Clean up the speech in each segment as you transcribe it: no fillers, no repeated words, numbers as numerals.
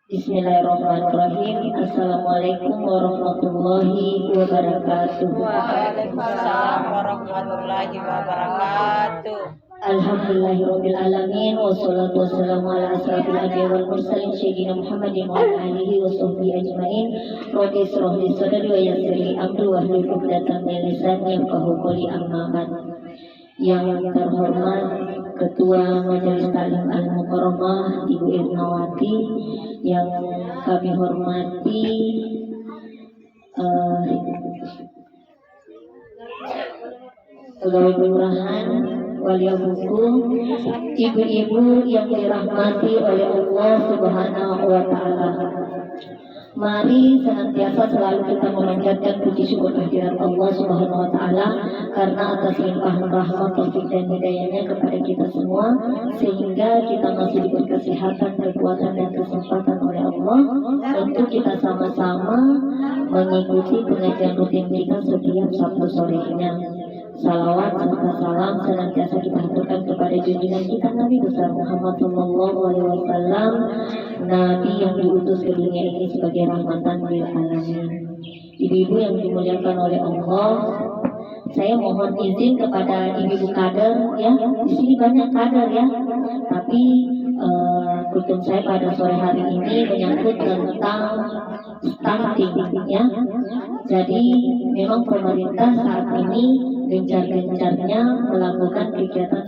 Bismillahirrahmanirrahim. Assalamualaikum warahmatullahi wabarakatuh. Waalaikumsalam warahmatullahi wabarakatuh. Alhamdulillahirabbil alamin wassalatu wassalamu ala asrofil anbiya'i wal mursalin sayyidina Muhammadin wa ala alihi wa sahbihi ajmain. Rabbi ishrah li sadri wa yassir li amri wahlul 'uqdatam min lisani yafqahu qawli. Amma ba'd. Yang terhormat Ketua Majelis Ta'lim Al-Mukarramah Ibu Irmawati, yang kami hormati pegawai kelurahan, wali buku, ibu-ibu yang dirahmati oleh Allah Subhanahu wa Ta'ala. Mari senantiasa selalu kita memanjatkan puji syukur kehadirat Allah Subhanahu wa Ta'ala, karena atas limpahan rahmat, taufik dan hidayahnya kepada kita semua, sehingga kita masih diberi kesehatan, kekuatan dan kesempatan oleh Allah untuk kita sama-sama mengikuti pengajian rutin kita setiap Sabtu sorenya. Salawat serta salam senantiasa kita haturkan kepada junjungan kita Nabi besar Muhammad SAW, Nabi yang diutus ke dunia ini sebagai rahmatan lil alamin. Ibu-ibu yang dimuliakan oleh Allah, saya mohon izin kepada ibu-ibu kader, ya, di sini banyak kader ya, tapi kultum saya pada sore hari ini menyangkut tentang stunting ya. Jadi memang pemerintah saat ini gencar-gencarnya melakukan kegiatan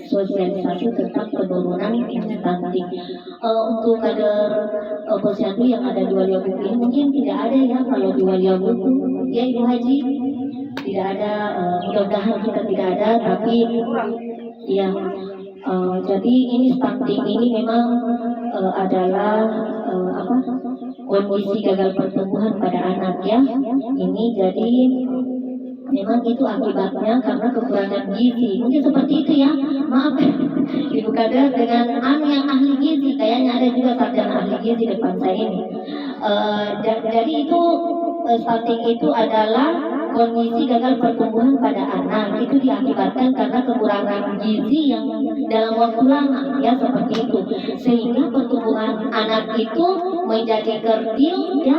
sosialisasi tentang penurunan stunting. Untuk kader posyandu yang ada di Waliabuku ini mungkin tidak ada ya, kalau di Waliabuku ya Ibu Haji tidak ada, mudah-mudahan kita tidak ada, tapi ya jadi ini stunting ini memang adalah kondisi gagal pertumbuhan pada anak ya. Ini jadi memang itu akibatnya karena kekurangan gizi. Mungkin seperti itu ya. Maaf Ibu kader dengan yang ahli gizi, kayaknya ada juga sarjana ahli gizi depan saya ini. Jadi itu stunting itu adalah kondisi gagal pertumbuhan pada anak, itu diakibatkan karena kekurangan gizi yang dalam waktu lama ya, seperti itu, sehingga pertumbuhan anak itu menjadi kerdil ya,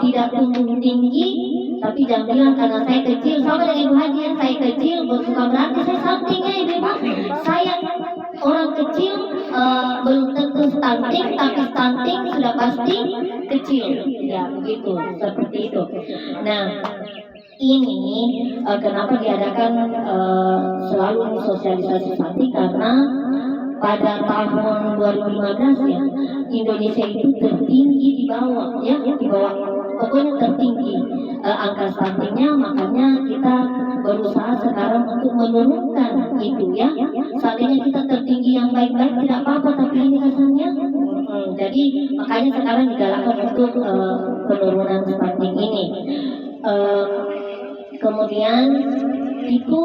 tidak tumbuh tinggi. Tapi jangan bilang karena saya kecil, sama dengan Ibu Haji yang saya kecil, bukan berarti saya stuntingnya Ibu. Saya orang kecil belum tentu stunting, tapi stunting sudah pasti kecil ya, begitu, seperti itu. Nah, ini kenapa diadakan selalu sosialisasi stunting, karena pada tahun 2015 ya, Indonesia itu tertinggi di bawah ya, di bawah, pokoknya tertinggi angka stuntingnya. Makanya kita berusaha sekarang untuk menurunkan itu ya. Seandainya kita tertinggi yang baik-baik tidak apa-apa, tapi ini kesannya jadi makanya sekarang digalakkan untuk penurunan stunting ini. Kemudian itu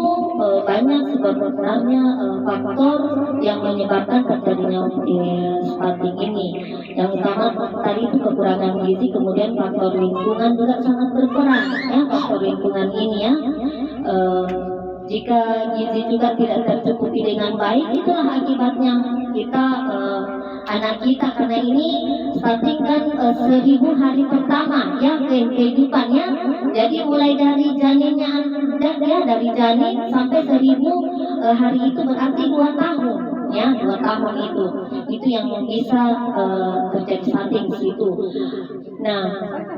banyak sebenarnya faktor yang menyebabkan terjadinya stunting ini. Yang utama tadi itu kekurangan gizi, kemudian faktor lingkungan juga sangat berperan ya, faktor lingkungan ini ya. Jika gizi juga tidak tercukupi dengan baik, itulah akibatnya kita anak kita, karena ini stunting kan 1000 hari pertama ya kehidupannya. Jadi mulai dari janinnya ya, dari janin sampai 1000 hari itu berarti 2 tahun ya, 2 tahun itu yang bisa terjadi stunting di situ. Nah,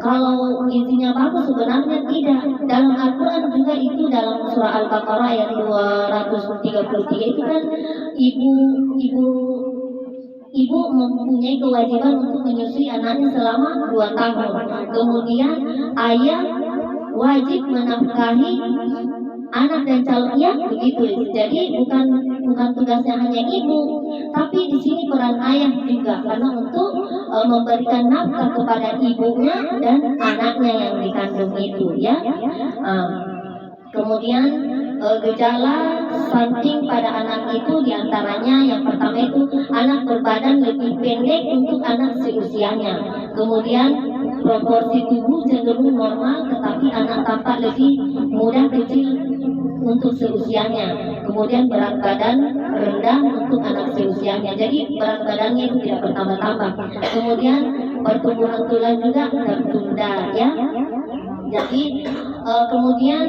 kalau gizinya bagus sebenarnya tidak. Dalam Al-Quran juga itu, dalam surah Al-Baqarah ayat 233 itu kan ibu mempunyai kewajiban untuk menyusui anaknya selama 2 tahun. Kemudian ayah wajib menafkahi anak dan calonnya, begitu. Jadi bukan tugasnya hanya ibu, tapi di sini peran ayah juga, karena untuk memberikan nafkah kepada ibunya dan anaknya yang dikandung itu ya. Kemudian gejala stunting pada anak itu diantaranya yang pertama itu anak berbadan lebih pendek untuk anak seusianya. Kemudian proporsi tubuh cenderung normal, tetapi anak tampak lebih mudah kecil untuk seusianya. Kemudian berat badan rendah untuk anak seusianya. Jadi berat badannya itu tidak bertambah-tambah. Kemudian pertumbuhan tulang juga tertunda ya. Jadi kemudian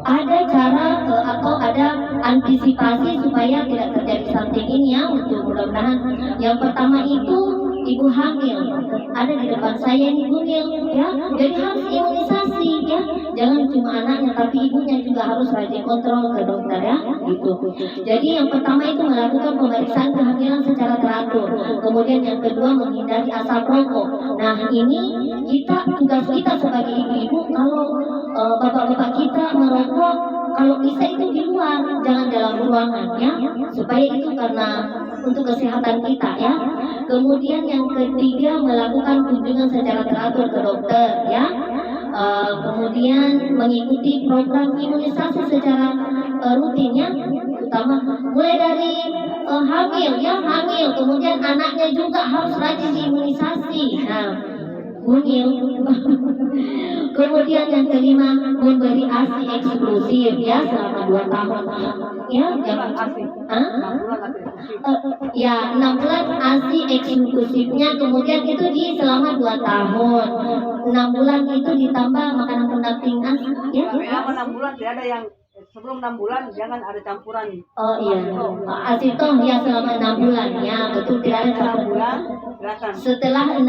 ada cara atau ada antisipasi supaya tidak terjadi stunting ini ya, untuk mudah-mudahan. Yang pertama itu ibu hamil, ada di depan saya ini Gunil ya, jadi harus imunisasi ya, jangan cuma anaknya tapi ibunya juga harus rajin kontrol ke dokter ya gitu. Jadi yang pertama itu melakukan pemeriksaan kehamilan secara teratur, kemudian yang kedua menghindari asap rokok. Nah ini tugas kita sebagai ibu-ibu, kalau bapak-bapak kita merokok, kalau bisa itu di luar, jangan dalam ruangan ya, supaya itu karena untuk kesehatan kita ya. Kemudian yang ketiga melakukan kunjungan secara teratur ke dokter ya. Kemudian mengikuti program imunisasi secara rutin ya, utama mulai dari hamil ya, hamil, kemudian anaknya juga harus rajin diimunisasi. Nah, Gunil. Kemudian yang kelima memberi ASI eksklusif ya selama 2 tahun ya, ya 6 bulan ASI eksklusifnya, kemudian itu selama 2 tahun, 6 bulan itu ditambah makanan pendampingan ya. Selama 6 bulan tidak ada yang sebelum 6 bulan jangan ada campuran. Oh iya, asitoh ya selama 6 bulan ya, betul, tidak ada campuran. Silakan. Setelah 6